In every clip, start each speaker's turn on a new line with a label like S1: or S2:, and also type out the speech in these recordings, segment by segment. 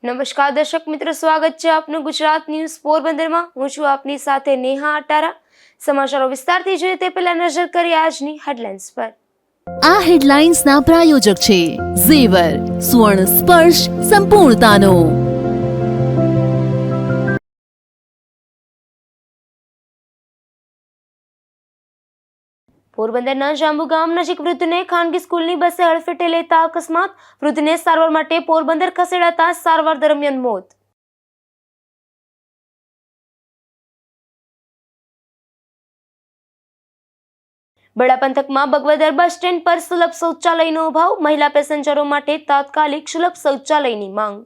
S1: નમસ્કાર દર્શક મિત્રો, સ્વાગત છે આપનું ગુજરાત ન્યૂઝ પોરબંદરમાં। હું છું આપની સાથે નેહા અટારા। સમાચારો વિસ્તારથી જોઈએ તે પહેલા નજર કરીએ આજની હેડલાઇન્સ પર।
S2: આ હેડલાઇન્સના પ્રાયોજક છે ઝેવર, સુવર્ણ સ્પર્શ સંપૂર્ણતાનો।
S1: પોરબંદરના જાંબુ ગામ નજીક વૃદ્ધને ખાનગી સ્કૂલની બસે હડફેટે લેતા અકસ્માત, વૃદ્ધને સારવાર માટે પોરબંદર ખસેડાતા સારવાર દરમિયાન મોત। બડા પંથકમાં બગવદર બસ સ્ટેન્ડ પર સુલભ શૌચાલયનો અભાવ, મહિલા પેસેન્જરો માટે તાત્કાલિક સુલભ શૌચાલયની માંગ।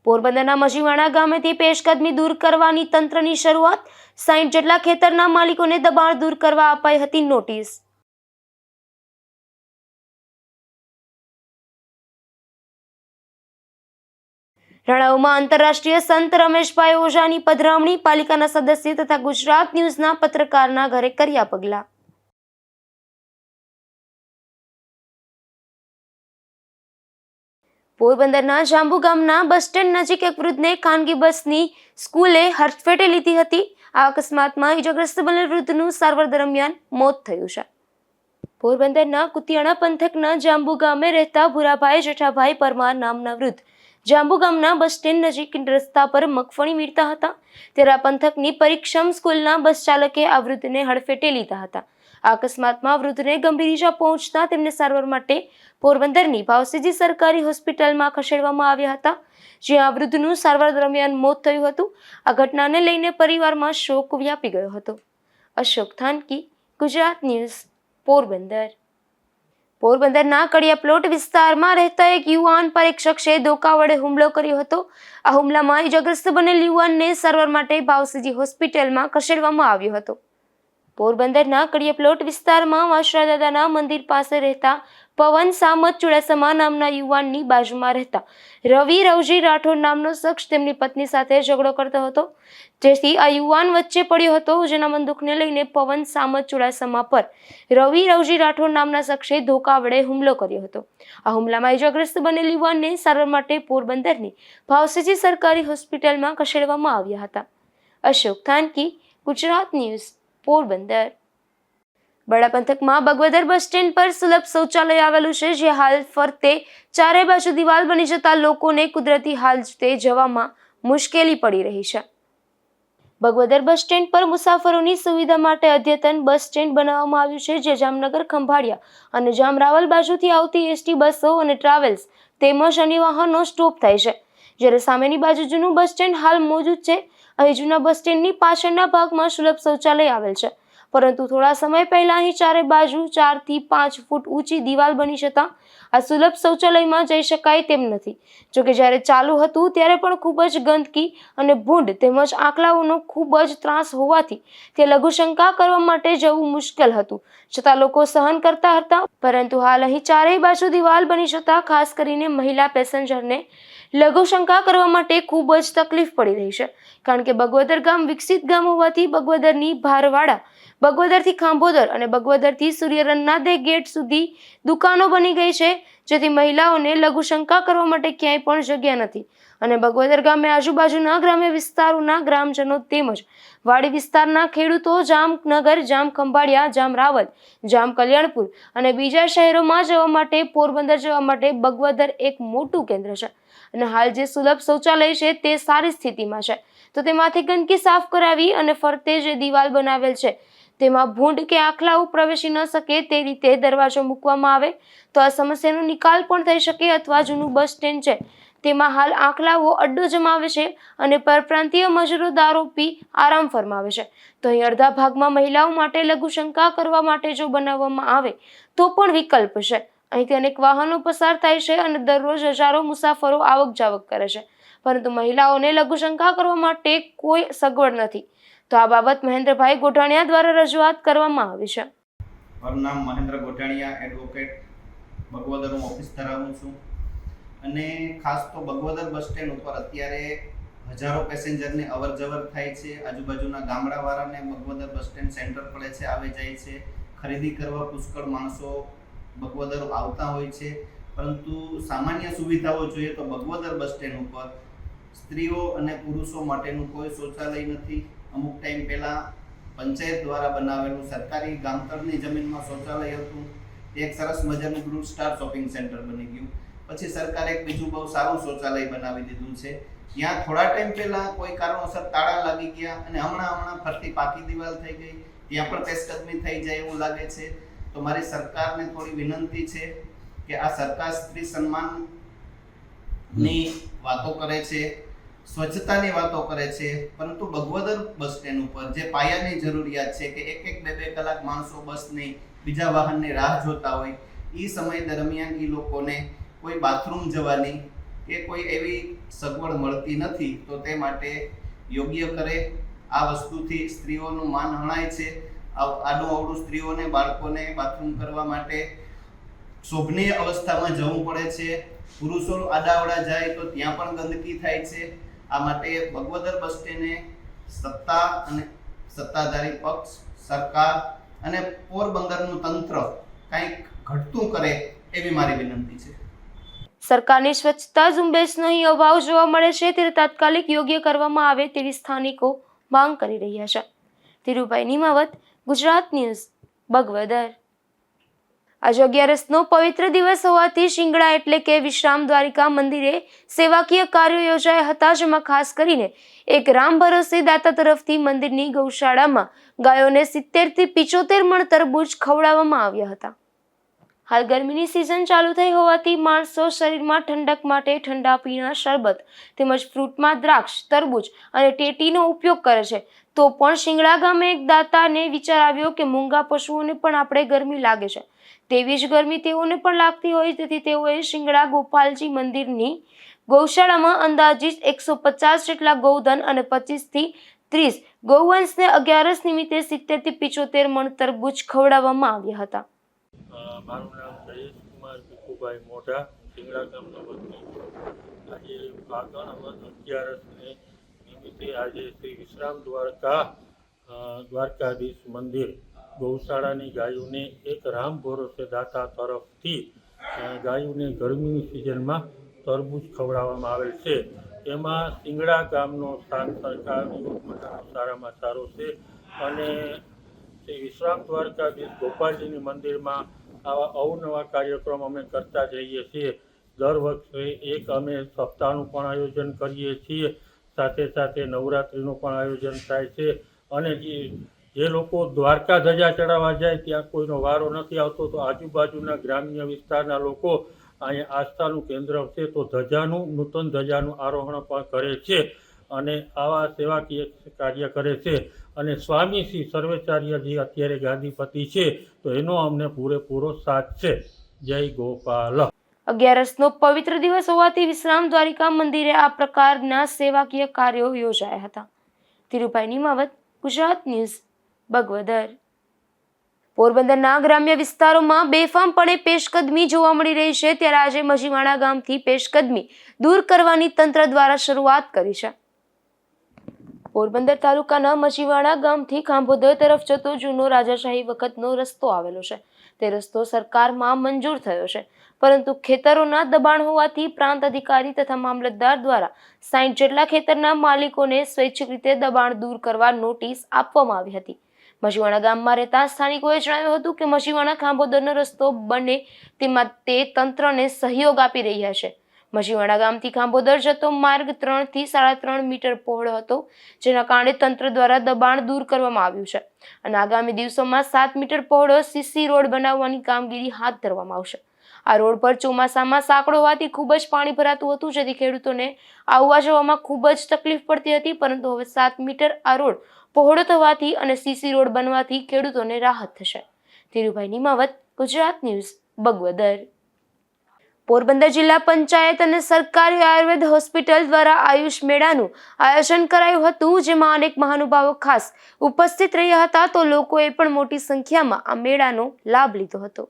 S1: પોરબંદરના મજીવાણા ગામેથી પેશકદમી દૂર કરવાની તંત્રની શરૂઆત, 60 જેટલા ખેતરના માલિકોને દબાણ દૂર કરવા અપાઈ હતી નોટિસ। રણાઉમાં આંતરરાષ્ટ્રીય સંત રમેશભાઈ ઓઝાની પધરામણી, પાલિકાના સદસ્ય તથા ગુજરાત ન્યૂઝના પત્રકારના ઘરે કર્યા પગલાં। પોરબંદરના જાંબુ ગામના બસ સ્ટેન્ડ નજીક એક વૃદ્ધને ખાનગી બસની સ્કૂલે હડફેટે લીધી હતી। આ અકસ્માતમાં ઇજાગ્રસ્ત બનેલ વૃદ્ધનું સારવાર દરમિયાન મોત થયું છે। પોરબંદરના કુતિયાણા પંથકના જાંબુ ગામે રહેતા ભુરાભાઈ જેઠાભાઈ પરમાર નામના વૃદ્ધ જાંબુ ગામના બસ સ્ટેન્ડ નજીક રસ્તા પર મગફળી વીણતા હતા, ત્યારે આ પંથકની પરિક્ષમ સ્કૂલના બસ ચાલકે આ વૃદ્ધને હડફેટે લીધા હતા। આ અકસ્માતમાં વૃદ્ધને ગંભીર ઈજા પહોંચતા તેમને સારવાર માટે પોરબંદરની ભાવસીજી સરકારી હોસ્પિટલમાં ખસેડવામાં આવ્યા હતા, જ્યાં આ વૃદ્ધનું સારવાર દરમિયાન મોત થયું હતું। આ ઘટનાને લઈને પરિવારમાં શોક વ્યાપી ગયો હતો। અશોક થાનકી, ગુજરાત ન્યૂઝ, પોરબંદર। પોરબંદરના કડિયા પ્લોટ વિસ્તારમાં રહેતા એક યુવાન પર એક શખ્સે ધોકા વડે હુમલો કર્યો હતો। આ હુમલામાં ઇજાગ્રસ્ત બનેલ યુવાનને સારવાર માટે ભાવસીજી હોસ્પિટલમાં ખસેડવામાં આવ્યો હતો। પોરબંદરના કડિયા પ્લોટ વિસ્તારમાં વાસરા દાદાના મંદિર પાસે રહેતા પવન સામત ચુડાસમા નામના યુવાનની બાજુમાં રહેતા રવિ રવજી રાઠોડ નામનો શખ્સ તેમની પત્ની સાથે ઝઘડો કરતો હતો, જેથી આ યુવાન વચ્ચે પડ્યો હતો, જેના બંદૂકને લઈને પવન સામત ચુડાસમા પર રવિ રવજી રાઠોડ નામના શખ્સે ધોકા વડે હુમલો કર્યો હતો। આ હુમલામાં ઇજાગ્રસ્ત બનેલ યુવાનને સારવાર માટે પોરબંદરની ભાવસીજી સરકારી હોસ્પિટલમાં ખસેડવામાં આવ્યા હતા। અશોક થાનકી, ગુજરાત ન્યૂઝ, પોરબંદર। બડા પંથકમાં બગવદર બસ સ્ટેન્ડ પર સુલભ શૌચાલય આવેલું છે, જે હાલ ફરતે ચારે બાજુ દિવાલ બની જતા લોકોને કુદરતી હાલતે જવામાં મુશ્કેલી પડી રહી છે। બગવદર બસ સ્ટેન્ડ પર મુસાફરોની સુવિધા માટે અદ્યતન બસ સ્ટેન્ડ બનાવવામાં આવ્યું છે, જે જામનગર, ખંભાળિયા અને જામરાવલ બાજુથી આવતી એસટી બસો અને ટ્રાવેલ્સ તેમજ અન્ય વાહનો સ્ટોપ થાય છે, જ્યારે સામેની બાજુ જૂનું બસ સ્ટેન્ડ હાલ મોજૂદ છે। અહીં જૂના બસ સ્ટેન્ડની પાછળના ભાગમાં સુલભ શૌચાલય આવેલ છે, પરંતુ થોડા સમય પહેલા અહીં ચારે બાજુ 4 થી 5 ફૂટ ઊંચી દિવાલ બની જતા આ સુલભ શૌચાલયમાં જઈ શકાય તેમ નથી। જોકે જ્યારે ચાલુ હતું ત્યારે પણ ખૂબ જ ગંદકી અને ભૂંડ તેમજ આંકલાઓનો ખૂબ જ ત્રાસ હોવાથી તે લઘુશંકા કરવા માટે જવું મુશ્કેલ હતું, છતાં લોકો સહન કરતા હતા। પરંતુ હાલ અહીં ચારેય બાજુ દિવાલ બની જતા ખાસ કરીને મહિલા પેસેન્જરને લઘુશંકા કરવા માટે ખૂબ જ તકલીફ પડી રહી છે, કારણ કે બગવદર ગામ વિકસિત ગામ હોવાથી બગવદરની ભારવાડા, બગવદરથી ખાંભોદર અને બગવદરથી સૂર્યરન્નાદે ગેટ સુધી દુકાનો બની ગઈ છે, જેથી મહિલાઓને લઘુશંકા કરવા માટે ક્યાંય પણ જગ્યા નથી। અને બગવદર ગામે આજુબાજુના ગ્રામ્ય વિસ્તારોના ગ્રામજનો તેમજ વાડી વિસ્તારના ખેડૂતો જામનગર, જામ ખંભાળિયા, જામ રાવલ, જામ કલ્યાણપુર અને બીજા શહેરોમાં જવા માટે પોરબંદર જવા માટે બગવદર એક મોટું કેન્દ્ર છે। અને હાલ જે સુલભ શૌચાલય છે તે સારી સ્થિતિમાં છે, તો તેમાંથી ગંદકી સાફ કરાવી અને ફરતે જે દિવાલ બનાવેલ છે તેમાં ભૂંડ કે આખલાઓ પ્રવેશી ન શકે તે રીતે દરવાજો મૂકવામાં આવે તો આ સમસ્યાનો નિકાલ પણ થઈ શકે। અથવા જૂનું બસ સ્ટેન્ડ છે તેમાં હાલ આખલાઓ અડ્ડો જમાવે છે અને પરપ્રાંતીય મજૂરો દારૂ પી આરામ ફરમાવે છે, તો અહીં અડધા ભાગમાં મહિલાઓ માટે લઘુશંકા કરવા માટે જો બનાવવામાં આવે તો પણ વિકલ્પ છે। અહીંથી અનેક વાહનો પસાર થાય છે અને દરરોજ હજારો મુસાફરો આવક જાવક કરે છે, પરંતુ મહિલાઓને લઘુશંકા કરવા માટે કોઈ સગવડ નથી। તો આ બાબત મહેન્દ્રભાઈ ગોઢાણીયા દ્વારા રજૂઆત કરવામાં આવી છે।
S3: મારું નામ મહેન્દ્ર ગોઢાણીયા, એડવોકેટ, બગવદર હું ઓફિસ ધરાવું છું અને ખાસ તો બગવદર બસ સ્ટેન્ડ ઉપર અત્યારે હજારો પેસેન્જરની અવર જવર થાય છે। આજુબાજુના ગામડાવાળાને બગવદર બસ સ્ટેન્ડ સેન્ટર પડે છે, આવે જાય છે, ખરીદી કરવા પુષ્કળ માણસો બગવદર આવતા હોય છે, પરંતુ સામાન્ય સુવિધાઓ જોઈએ તો બગવદર બસ સ્ટેન્ડ ઉપર સ્ત્રીઓ અને પુરુષો માટેનું કોઈ શૌચાલય નથી. અમુક ટાઈમ પહેલા પંચાયત દ્વારા બનાવેલું સરકારી ગામતળની જમીનમાં શૌચાલય હતું. તે એક સરસ મજાનું બ્લુ સ્ટાર શોપિંગ સેન્ટર બની ગયું. પછી સરકારે એક બીજું બહુ સારું શૌચાલય બનાવી દીધું છે. ત્યાં થોડા ટાઈમ પહેલા કોઈ કારણોસર તાળા લાગી ગયા અને હમણાં ફરતી પાકી દિવાલ થઈ ગઈ. ત્યાં પણ પેશકદમી થઈ જાય એવું લાગે છે. તો મારી સરકારને થોડી વિનંતી છે કે આ સરકાર સ્ત્રી સન્માનની વાતો કરે છે, સ્વચ્છતાની વાતો કરે છે, પરંતુ બગવદર બસ સ્ટેન્ડ ઉપર જે પાયાની જરૂરિયાત છે કે એક બે કલાક માણસો બસની બીજા વાહનની રાહ જોતા હોય, એ સમય દરમિયાન એ લોકોને કોઈ બાથરૂમ જવાની કે કોઈ એવી સગવડ મળતી નથી. તો તે માટે યોગ્ય કરે. આ વસ્તુથી સ્ત્રીઓનું માન હણાય છે. આડું અવળું સ્ત્રીઓને, બાળકોને બાથરૂમ કરવા માટે શોભનીય અવસ્થામાં જવું પડે છે. પુરુષો આડાવડા જાય તો ત્યાં પણ ગંદકી થાય છે. આ માટે બગવદર બસ સ્ટેન્ડે સત્તા અને સત્તાધારી પક્ષ, સરકાર અને પોરબંદરનું તંત્ર કંઈક ઘટતું કરે એવી મારી વિનંતી છે.
S1: સરકારની સ્વચ્છતા ઝુંબેશનો અહીં અભાવ જોવા મળે છે, ત્યારે તાત્કાલિક યોગ્ય કરવામાં આવે તેવી સ્થાનિકો માંગ કરી રહ્યા છે. ધીરુભાઈ નિમાવત, ગુજરાત ન્યૂઝ, બગવદર. આજે 11નો પવિત્ર દિવસ હોવાથી શિંગડા એટલે કે વિશ્રામ દ્વારિકા મંદિરે સેવાકીય કાર્યો યોજાયા હતા, જેમાં ખાસ કરીને એક રામ ભરોસે દાતા તરફથી મંદિરની ગૌશાળામાં ગાયોને 70 થી 75 મણ તરબૂચ ખવડાવવામાં આવ્યા હતા. હાલ ગરમીની સિઝન ચાલુ થઈ હોવાથી માણસો શરીરમાં ઠંડક માટે ઠંડા પીણા, શરબત તેમજ ફ્રૂટમાં દ્રાક્ષ, તરબૂચ અને ટેટીનો ઉપયોગ કરે છે. તો પણ શિંગડા ગામે એક દાતાને વિચાર આવ્યો કે મૂંગા પશુઓને પણ આપણે ગરમી લાગે છે, તેવી જ ગરમી તેઓને પણ લાગતી હોય, તેથી તેઓએ શિંગડા ગોપાલજી મંદિરની ગૌશાળામાં અંદાજિત 150 જેટલા ગૌધન અને 25 થી 30 ગૌવંશને 11 નિમિત્તે 70 થી 75 મણ તરબૂચ ખવડાવવામાં આવ્યા હતા.
S4: મારું નામ જયેશ કુમાર ભીખુભાઈ મોઢા, શિંગડા ગામનો વતની છું. આજે ફાગણ 11ને નિમિત્તે આજે શ્રી વિશ્રામ દ્વારકાધીશ મંદિર ગૌશાળાની ગાયોને એક રામ ભરોસે દાતા તરફથી ગાયોને ગરમીની સિઝનમાં તરબૂચ ખવડાવવામાં આવેલ છે. એમાં શિંગડા ગામનો સ્થાન સરકારનો સારામાં સારો છે અને શ્રી વિશ્રામ દ્વારકાધીશ ગોપાલજીની મંદિરમાં આવા અવનવા કાર્યક્રમ અમે કરતા જઈએ છીએ. દર વખતે એક અમે સપ્તાહનું પણ આયોજન કરીએ છીએ, સાથે સાથે નવરાત્રિનું પણ આયોજન થાય છે. અને જે લોકો દ્વારકા ધજા ચડાવવા જાય ત્યાં કોઈનો વારો નથી આવતો, તો આજુબાજુના ગ્રામ્ય વિસ્તારના લોકો અહીંયા આસ્થાનું કેન્દ્ર છે, તો નૂતન ધજાનું આરોહણ પણ કરે છે અને આવા સેવાકીય કાર્ય કરે છે. અને સ્વામી શ્રી સર્વેચાર્યજી અત્યારે ગાદીપતિ છે, તો એનો અમને પૂરેપૂરો સાથ છે. જય ગોપાલ.
S1: 11નો પવિત્ર દિવસ હોવાથી વિશ્રામ દ્વારિકા મંદિરે આ પ્રકારના સેવાકીય કાર્યો યોજાયા હતા. ધીરુભાઈ નિમાવત, ગુજરાત ન્યૂઝ, બગવદર. પોરબંદરના ગ્રામ્ય વિસ્તારોમાં બેફામપણે પેશકદમી જોવા મળી રહી છે, ત્યારે આજે મજીવાણા ગામથી પેશકદમી દૂર કરવાની તંત્ર દ્વારા શરૂઆત કરી છે. પોરબંદર તાલુકાના મજીવાણા ગામથી ખાંભોદર તરફ જતો જૂનો રાજાશાહી વખતનો રસ્તો આવેલો છે. તે રસ્તો સરકારમાં મંજૂર થયો છે, પરંતુ ખેતરોના દબાણ હોવાથી પ્રાંત અધિકારી તથા મામલતદાર દ્વારા 60 જેટલા ખેતરના માલિકોને સ્વૈચ્છિક રીતે દબાણ દૂર કરવા નોટિસ આપવામાં આવી હતી. મજીવાણા ગામમાં રહેતા સ્થાનિકોએ જણાવ્યું હતું કે મજીવાણા ખાંભોદરનો રસ્તો બને તેમાં તે તંત્રને સહયોગ આપી રહ્યા છે. મજીવાણા ગામથી ખાંભોદર જતો માર્ગ 3 થી 3.5 મીટર પહોળો હતો, જેના કારણે તંત્ર દ્વારા દબાણ દૂર કરવામાં આવ્યું છે અને આગામી દિવસોમાં 7 મીટર પહોળો સીસી રોડ બનાવવાની કામગીરી હાથ ધરવામાં આવશે. આ રોડ પર ચોમાસામાં સાંકડો હોવાથી ખૂબ જ પાણી ભરાતું હતું, જેથી ખેડૂતોને આવવા જવામાં ખૂબ જ તકલીફ પડતી હતી, પરંતુ હવે 7 મીટર આ રોડ પહોળો થવાથી અને સીસી રોડ બનવાથી ખેડૂતોને રાહત થશે. ધીરુભાઈ નિમાવત, ગુજરાત ન્યૂઝ, બગવદર. પોરબંદર જિલ્લા પંચાયત અને સરકારી આયુર્વેદ હોસ્પિટલ દ્વારા આયુષ મેળાનું આયોજન કરાયું હતું, જેમાં અનેક મહાનુભાવો ખાસ ઉપસ્થિત રહ્યા હતા, તો લોકોએ પણ મોટી સંખ્યામાં આ મેળાનો લાભ લીધો હતો.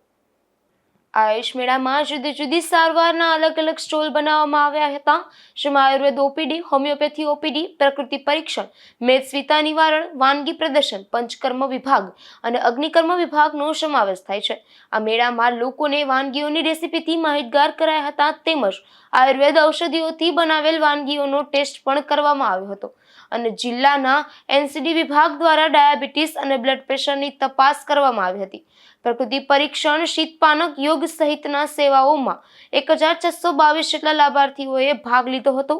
S1: આયુષ મેળામાં જુદી જુદી સારવારના અલગ અલગ સ્ટોલ બનાવવામાં આવ્યા હતા, જેમાં આયુર્વેદ ઓપીડી, હોમિયોપેથી ઓપીડી, પ્રકૃતિ પરીક્ષણ, મેદસ્વીતા નિવારણ, વાનગી પ્રદર્શન, પંચકર્મ વિભાગ અને અગ્નિકર્મ વિભાગનો સમાવેશ થાય છે. આ મેળામાં લોકોને વાનગીઓની રેસીપીથી માહિતગાર કરાયા હતા, તેમજ આયુર્વેદ ઔષધિઓથી બનાવેલ વાનગીઓનો ટેસ્ટ પણ કરવામાં આવ્યો હતો અને જિલ્લાના NCD વિભાગ દ્વારા ડાયાબિટીસ અને બ્લડ પ્રેશરની તપાસ કરવામાં આવી હતી. પ્રકૃતિ પરીક્ષણ, શીતપાનક, યોગ સહિતના સેવાઓમાં 1622 જેટલા લાભાર્થીઓએ ભાગ લીધો હતો.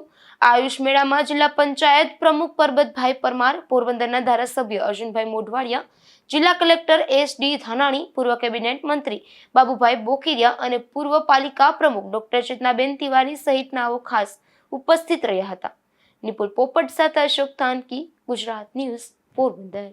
S1: આયુષ મેળામાં જિલ્લા પંચાયત પ્રમુખ પરબતભાઈ પરમાર, પોરબંદરના ધારાસભ્ય અર્જુનભાઈ મોઢવાડિયા, જિલ્લા કલેક્ટર SD ધાનાણી, પૂર્વ કેબિનેટ મંત્રી બાબુભાઈ બોકીરિયા અને પૂર્વ પાલિકા પ્રમુખ ડોક્ટર ચેતનાબેન તિવારી સહિતનાઓ ખાસ ઉપસ્થિત રહ્યા હતા. નિપુલ પોપટ સાથે અશોક થાનકી, ગુજરાત ન્યૂઝ, પોરબંદર.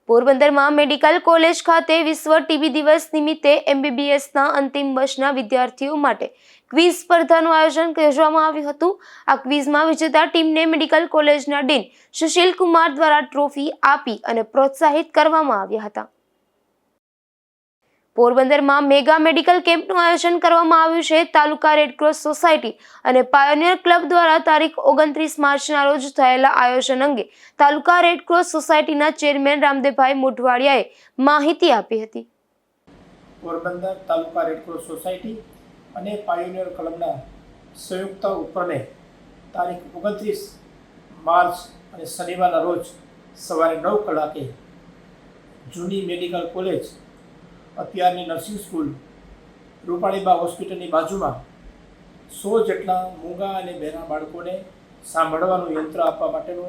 S1: પોરબંદરમાં મેડિકલ કોલેજ ખાતે વિશ્વ ટીબી દિવસ નિમિત્તે MBBSના અંતિમ વર્ષના વિદ્યાર્થીઓ માટે ક્વિઝ સ્પર્ધાનું આયોજન કરવામાં આવ્યું હતું. આ ક્વિઝમાં વિજેતા ટીમને મેડિકલ કોલેજના ડીન સુશીલ કુમાર દ્વારા ટ્રોફી આપી અને પ્રોત્સાહિત કરવામાં આવ્યા હતા. પોરબંદરમાં મેગા મેડિકલ કેમ્પનું આયોજન કરવામાં આવ્યું છે. તાલુકા રેડક્રોસ સોસાયટી અને પાયોનિયર ક્લબ દ્વારા તારીખ 29 માર્ચના રોજ થયેલા આયોજન અંગે તાલુકા રેડક્રોસ સોસાયટીના ચેરમેન રામદેવભાઈ મોઢવાડિયાએ માહિતી આપી હતી.
S5: પોરબંદર તાલુકા રેડક્રોસ સોસાયટી અને પાયોનિયર ક્લબના સંયુક્ત ઉપક્રમે તારીખ 29 માર્ચ અને શનિવારના રોજ સવારે 9 કલાકે જૂની મેડિકલ કોલેજ, અત્યારની નર્સિંગ સ્કૂલ, રૂપાણીબા હોસ્પિટલની બાજુમાં 100 જેટલા મૂંગા અને બહેરા બાળકોને સાંભળવાનું યંત્ર આપવા માટેનો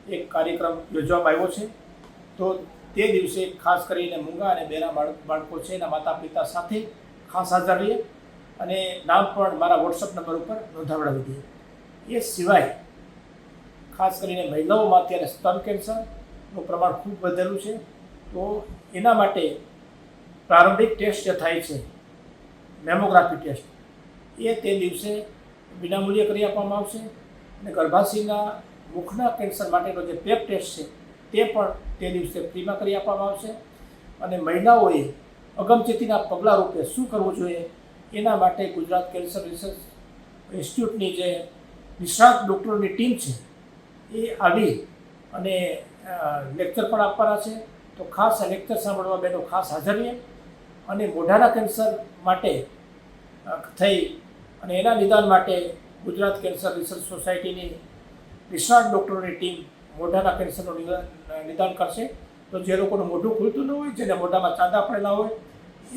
S5: એક કાર્યક્રમ યોજવામાં આવ્યો છે. તો તે દિવસે ખાસ કરીને મૂંગા અને બહેરા બાળકો છે એના માતા પિતા સાથે ખાસ હાજર રહીએ અને નામ પણ મારા WhatsApp નંબર ઉપર નોંધાવડાવી દઈએ. એ સિવાય ખાસ કરીને મહિલાઓમાં અત્યારે સ્તન કેન્સરનું પ્રમાણ ખૂબ વધેલું છે. તો એના માટે પ્રારંભિક ટેસ્ટ જે થાય છે, મેમોગ્રાફી ટેસ્ટ, એ તે દિવસે વિનામૂલ્યે કરી આપવામાં આવશે અને ગર્ભાશયના મુખના કેન્સર માટેનો જે પેપ ટેસ્ટ છે તે પણ તે દિવસે ફ્રીમાં કરી આપવામાં આવશે. અને મહિલાઓએ અગમચેતીના પગલાં રૂપે શું કરવું જોઈએ એના માટે ગુજરાત કેન્સર રિસર્ચ ઇન્સ્ટિટ્યૂટની જે નિષ્ણાત ડૉક્ટરોની ટીમ છે એ આવી અને લેક્ચર પણ આપવાના છે. તો ખાસ આ લેક્ચર સાંભળવા બહેનો ખાસ હાજર રહે અને મોઢાના કેન્સર માટે થઈ અને એના નિદાન માટે ગુજરાત કેન્સર રિસર્ચ સોસાયટીની નિષ્ણાત ડૉક્ટરોની ટીમ મોઢાના કેન્સરનું નિદાન કરશે. તો જે લોકોનું મોઢું ખુલતું ન હોય, જેને મોઢામાં ચાંદા પડેલા હોય,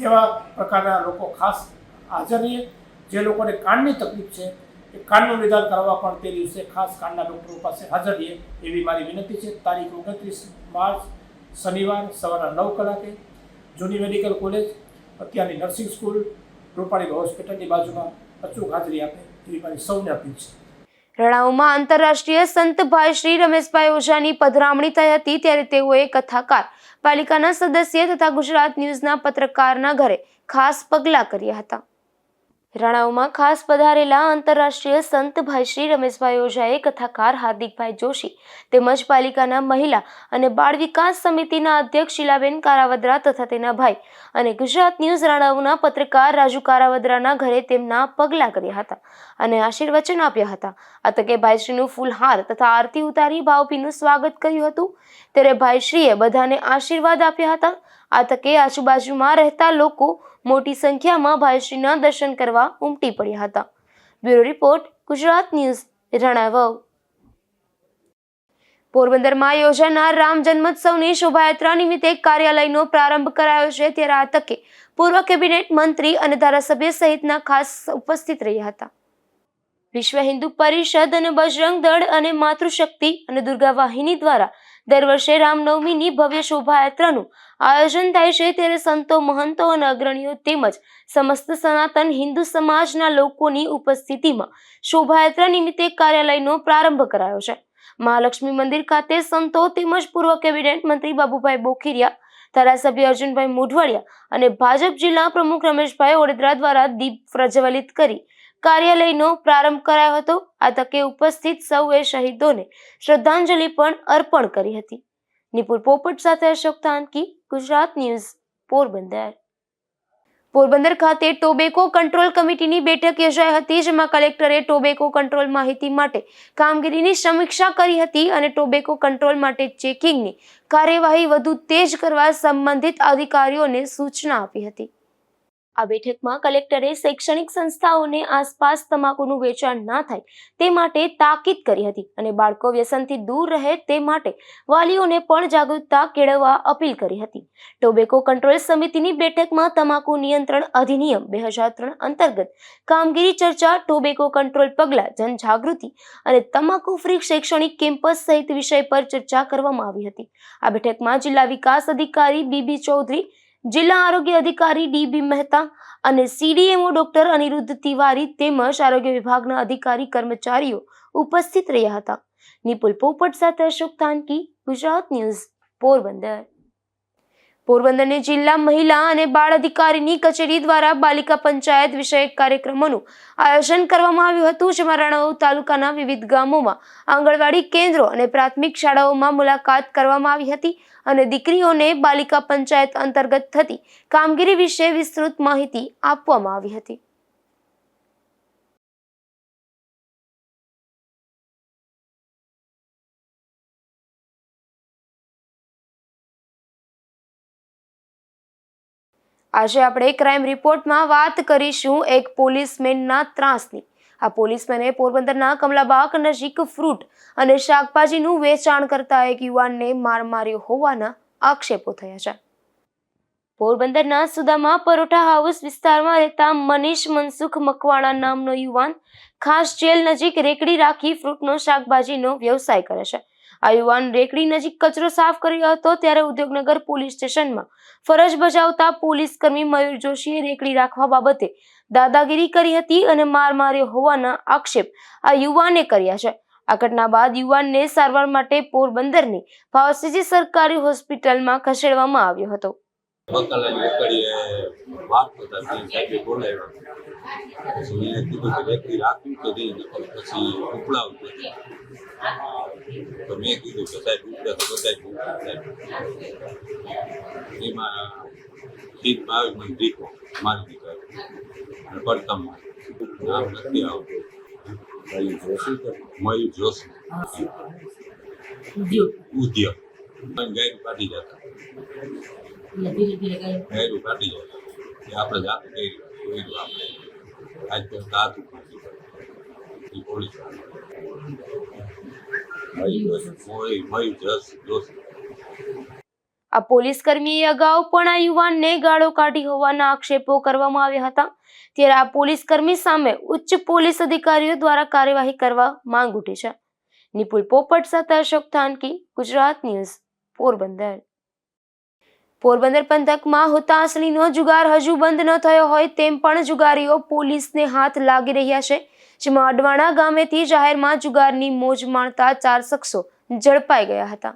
S5: એવા પ્રકારના લોકો ખાસ હાજર રહે. જે લોકોને કાનની તકલીફ છે એ કાનનું નિદાન કરવા પણ તે દિવસે ખાસ કાનના ડૉક્ટરો પાસે હાજર રહે એવી મારી વિનંતી છે. તારીખ 29 માર્ચ શનિવાર સવારના 9 કલાકે જૂની મેડિકલ કોલેજ, અત્યારની નર્સિંગ સ્કૂલ, રૂપાણી હોસ્પિટલની બાજુમાં અચૂક હાજરી આપે એવી મારી સૌને અપીલ છે.
S1: રણાઉમાં આંતરરાષ્ટ્રીય સંત ભાઈ શ્રી રમેશભાઈ ઓઝાની પધરામણી થઈ હતી, ત્યારે તેઓએ કથાકાર, પાલિકાના સદસ્ય તથા ગુજરાત ન્યૂઝના પત્રકારના ઘરે ખાસ પગલાં કર્યા હતા. રણાઉમાં ખાસ પધારેલા આંતરરાષ્ટ્રીય સંત ભાઈ શ્રી રમેશભાઈ ઓઝાએ કથાકાર હાર્દિકભાઈ જોશી તેમજ પાલિકાના મહિલા અને બાળ વિકાસ સમિતિના અધ્યક્ષ શીલાબેન કારાવદ્રા તથા તેના ભાઈ અને ગુજરાત ન્યૂઝ રણાઉના પત્રકાર રાજુ કારાવદ્રાના ઘરે તેમના પગલાં કર્યા હતા અને આશીર્વચન આપ્યા હતા. આ તકે ભાઈશ્રીનું ફૂલહાર તથા આરતી ઉતારી ભાવભીનું સ્વાગત કર્યું હતું. ત્યારે ભાઈશ્રીએ બધાને આશીર્વાદ આપ્યા હતા. આ તકે આજુબાજુમાં રહેતા લોકો મોટી સંખ્યામાં ભાઈશ્રીના દર્શન કરવા ઉમટી પડ્યા હતા. Bureau report, Gujarat news, Ranavav. પોરબંદરમાં યોજાનાર રામ જન્મોત્સવની શોભાયાત્રા નિમિત્તે કાર્યાલયનો પ્રારંભ કરાયો છે. ત્યારે આ તકે પૂર્વ કેબિનેટ મંત્રી અને ધારાસભ્ય સહિતના ખાસ ઉપસ્થિત રહ્યા હતા. વિશ્વ હિન્દુ પરિષદ અને બજરંગ દળ અને માતૃશક્તિ અને દુર્ગા વાહિની દ્વારા દર વર્ષે રામનવમીની ભવ્ય શોભાયાત્રાનું આયોજન થાય છે. ત્યારે સંતો, મહંતો અને અગ્રણીઓ તેમજ સમસ્ત સનાતન હિન્દુ સમાજના લોકોની ઉપસ્થિતિમાં શોભાયાત્રા નિમિત્તે કાર્યાલયનો પ્રારંભ કરાયો છે. મહાલક્ષ્મી મંદિર ખાતે સંતો તેમજ પૂર્વ કેબિનેટ મંત્રી બાબુભાઈ બોખીરિયા, ધારાસભ્ય અર્જુનભાઈ મોઢવાડિયા અને ભાજપ જિલ્લા પ્રમુખ રમેશભાઈ ઓડેદરા દ્વારા દીપ પ્રજ્વલિત કરી કાર્યાલયનો પ્રારંભ કરાયો હતો. આ તકે ઉપસ્થિત સૌએ શહીદોને શ્રદ્ધાંજલિ પણ અર્પણ કરી હતી. નિપુલ પોપટ સાથે અશોક થાનકી, ગુજરાત ન્યૂઝ, પોરબંદર. પોરબંદર ખાતે ટોબેકો કંટ્રોલ કમિટીની બેઠક યોજાઈ હતી, જેમાં કલેક્ટરે ટોબેકો કંટ્રોલ માહિતી માટે કામગીરીની સમીક્ષા કરી હતી અને ટોબેકો કંટ્રોલ માટે ચેકિંગની કાર્યવાહી વધુ તેજ કરવા સંબંધિત અધિકારીઓને સૂચના આપી હતી. આ બેઠકમાં કલેક્ટરે શૈક્ષણિક સંસ્થાઓને આસપાસ તમાકુનું વેચાણ ના થાય તે માટે તાકીદ કરી હતી અને બાળકો વ્યસનથી દૂર રહે તે માટે વાલીઓને પણ જાગૃતતા કેળવવા અપીલ કરી હતી. ટોબેકો કંટ્રોલ સમિતિની બેઠકમાં તમાકુ નિયંત્રણ અધિનિયમ 2003 અંતર્ગત કામગીરી ચર્ચા, ટોબેકો કંટ્રોલ પગલાં, જનજાગૃતિ અને તમાકુ ફ્રી શૈક્ષણિક કેમ્પસ સહિત વિષય પર ચર્ચા કરવામાં આવી હતી. આ બેઠકમાં જિલ્લા વિકાસ અધિકારી બીબી ચૌધરી, જિલ્લા આરોગ્ય અધિકારી ડીબી મહેતા અને સીડીએમઓ ડોક્ટર અનિરુદ્ધ તિવારી તેમજ આરોગ્ય વિભાગના અધિકારી કર્મચારીઓ ઉપસ્થિત રહ્યા હતા. નિપુલ પોપટ સાથે અશોક થાનકી, ગુજરાત ન્યૂઝ, પોરબંદર. પોરબંદરની જિલ્લા મહિલા અને બાળ અધિકારીની કચેરી દ્વારા બાલિકા પંચાયત વિષયક કાર્યક્રમોનું આયોજન કરવામાં આવ્યું હતું, જેમાં રણાઉ તાલુકાના વિવિધ ગામોમાં આંગણવાડી કેન્દ્રો અને પ્રાથમિક શાળાઓમાં મુલાકાત કરવામાં આવી હતી અને દીકરીઓને બાલિકા પંચાયત અંતર્ગત થતી કામગીરી વિશે વિસ્તૃત માહિતી આપવામાં આવી હતી. આજે આપણે ક્રાઇમ રિપોર્ટમાં વાત કરીશું એક પોલીસમેનના ત્રાસની. આ પોલીસમેને પોરબંદરના કમલાબાગ નજીક ફ્રૂટ અને શાકભાજીનું વેચાણ કરતા એક યુવાનને માર માર્યો હોવાના આક્ષેપો થયા છે. પોરબંદરના સુદામા પરોઠા હાઉસ વિસ્તારમાં રહેતા મનીષ મનસુખ મકવાણા નામનો યુવાન ખાસ જેલ નજીક રેકડી રાખી ફ્રૂટનો શાકભાજીનો વ્યવસાય કરે છે. આ યુવાન રેકડી નજીક કચરો સાફ કર્યો હતો ત્યારે ઉદ્યોગનગર પોલીસ સ્ટેશનમાં ફરજ બજાવતા પોલીસ કર્મી મયુર જોશીએ રેકડી રાખવા બાબતે દાદાગીરી કરી હતી અને માર માર્યો હોવાના આક્ષેપ આ યુવાને કર્યા છે. આ ઘટના બાદ યુવાનને સારવાર માટે પોરબંદરની ભાવસીજી સરકારી હોસ્પિટલમાં ખસેડવામાં આવ્યો હતો.
S6: તો મેં કીધું કે સાહેબ ઉપડે તો બધાય એમાં સીટમાં આવી મને દીકો મારી દીધો અને પડતા નામ નથી આવતું. મયુર જોશી ઉદ્યોગ ગાયરું કાઢી જતા ગાયરું કાઢી જતા આપણે જાતે કર્યું આપણે આજ તો દાંત એ પોલીસ
S1: આ પોલીસ કર્મીએ અગાઉ પણ આ યુવાનને ગાળો કાઢી હોવાના આક્ષેપો કરવામાં આવ્યા હતા. ત્યારે આ પોલીસ કર્મી સામે ઉચ્ચ પોલીસ અધિકારીઓ દ્વારા કાર્યવાહી કરવા માંગ ઉઠી છે. નિપુલ પોપટ સાથે અશોક થાનકી, ગુજરાત ન્યૂઝ, પોરબંદર. પોરબંદર પંથકમાં હુતાસણીનો જુગાર હજુ બંધ ન થયો હોય તેમ પણ જુગારીઓ પોલીસને હાથ લાગી રહ્યા છે, જેમાં અડવાણા ગામેથી જાહેરમાં જુગારની મોજ માણતા 4 શખ્સો ઝડપાઈ ગયા હતા.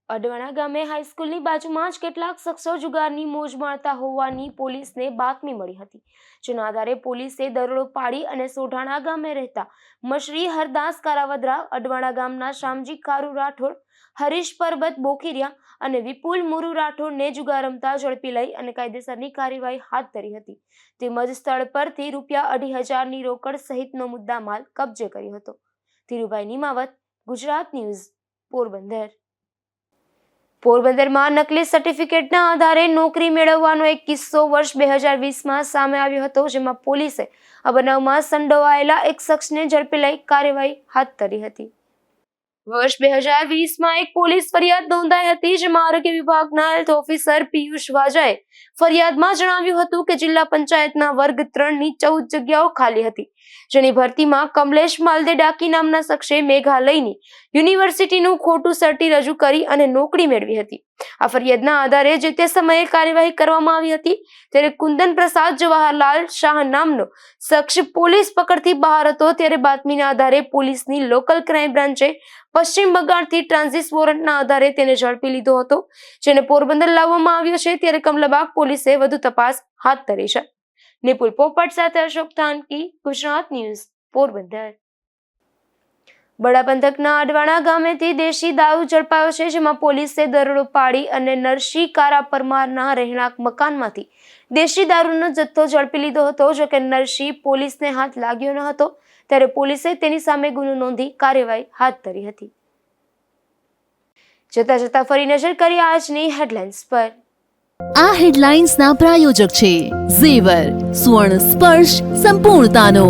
S1: અડવાણા ગામે હાઈસ્કૂલની બાજુમાં જ કેટલાક શખ્સો જુગારની મોજ માણતા હોવાની પોલીસને બાતમી મળી હતી, જેના આધારે પોલીસે દરોડો પાડી અને સોઢાણા ગામે રહેતા મશરી હરદાસ કારાવદરા, અડવાણા ગામના શામજી કારુ રાઠોડ, હરીશ પરબત બોખીરિયા અને વિપુલ મુરુ રાઠોડને જુગાર રમતા ઝડપી લઈ અને કાયદેસરની કાર્યવાહી હાથ ધરી હતી. તેમજ સ્થળ પરથી ₹2,500ની રોકડ સહિતનો મુદ્દામાલ કબજે કર્યો હતો. ધીરુભાઈ નિમાવત, ગુજરાત ન્યૂઝ, પોરબંદર. પોરબંદરમાં નકલી સર્ટિફિકેટના આધારે નોકરી મેળવવાનો એક કિસ્સો વર્ષ 2020માં સામે આવ્યો હતો, જેમાં પોલીસે આ બનાવમાં સંડોવાયેલા એક શખ્સને ઝડપી લઈ કાર્યવાહી હાથ ધરી હતી. વર્ષ 2020માં એક પોલીસ ફરિયાદ નોંધાઈ હતી, જેમાં આરોગ્ય વિભાગના હેલ્થ ઓફિસર પિયુષ વાજાએ ફરિયાદમાં જણાવ્યું હતું કે જિલ્લા પંચાયતના વર્ગ 3ની 14 જગ્યાઓ ખાલી હતી, જેની ભરતીમાં કમલેશ માલદે ડાકી નામના શખ્સે મેઘાલયની યુનિવર્સિટીનું ખોટું સર્ટી રજૂ કરી અને નોકરી મેળવી હતી. આ ફરિયાદના આધારે જે તે સમયે કાર્યવાહી કરવામાં આવી હતી. ત્યારે કુંદન પ્રસાદ જવાહરલાલ શાહ નામનો શખ્સ પોલીસ પકડથી બહાર હતો, ત્યારે બાતમીના આધારે પોલીસની લોકલ ક્રાઇમ બ્રાન્ચે પશ્ચિમ બંગાળથી ટ્રાન્ઝિટ વોરંટના આધારે તેને ઝડપી લીધો હતો, જેને પોરબંદર લાવવામાં આવ્યો છે. ત્યારે કમલાબાગ પોલીસે વધુ તપાસ હાથ ધરી છે. નિપુલ પોપટ સાથે અશોક થાનકી, ગુજરાત ન્યૂઝ, પોરબંદર. બડા પંથકના અડવાણા ગામેથી દેશી દારૂ ઝડપાયો છે, જેમાં પોલીસે દરોડો પાડી અને નરસિંહ કારા પરમારના રહેણાંક મકાનમાંથી દેશી દારૂનો જથ્થો ઝડપી લીધો હતો. જો કે નરસિંહ પોલીસને હાથ લાગ્યો ન હતો, ત્યારે પોલીસે તેની સામે ગુનો નોંધી કાર્યવાહી હાથ ધરી હતી. જતા જતા ફરી નજર કરી આજની હેડલાઇન્સ પર.
S2: આ હેડલાઇન્સના પ્રાયોજક છે ઝેવર, સુવર્ણ સ્પર્શ સંપૂર્ણતાનો.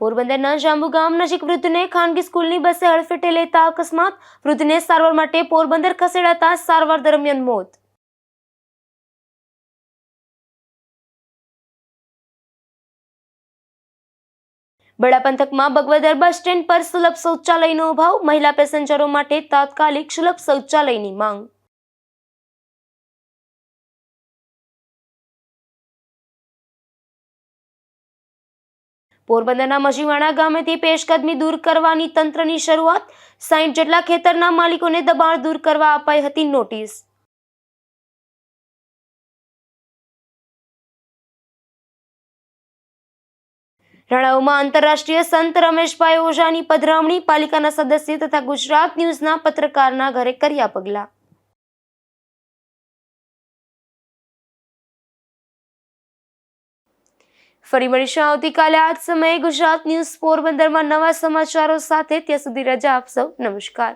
S1: પોરબંદરના જાંબુ ગામ નજીક વૃદ્ધને ખાનગી સ્કૂલની બસે હડફેટે લેતા અકસ્માત. વૃદ્ધને સારવાર માટે પોરબંદર ખસેડાતા સારવાર દરમિયાન મોત. બડા પંથકમાં બગવદર બસ સ્ટેન્ડ પર સુલભ શૌચાલયનો અભાવ. મહિલા પેસેન્જરો માટે તાત્કાલિક સુલભ શૌચાલયની માંગ. પોરબંદરના મજીવાણા ગામેથી પેશકદમી દૂર કરવાની તંત્રની શરૂઆત. 60 જેટલા ખેતરના માલિકોને દબાણ દૂર કરવા અપાઈ હતી નોટિસ. રણાઉમાં આંતરરાષ્ટ્રીય સંત રમેશભાઈ ઓઝાની પધરામણી. પાલિકાના સદસ્ય તથા ગુજરાત ન્યૂઝના પત્રકારના ઘરે કર્યા પગલાં. ફરી મળીશું આવતીકાલે આ જ સમયે ગુજરાત ન્યૂઝ પોરબંદરમાં નવા સમાચારો સાથે. ત્યાં સુધી રજા આપશો. નમસ્કાર.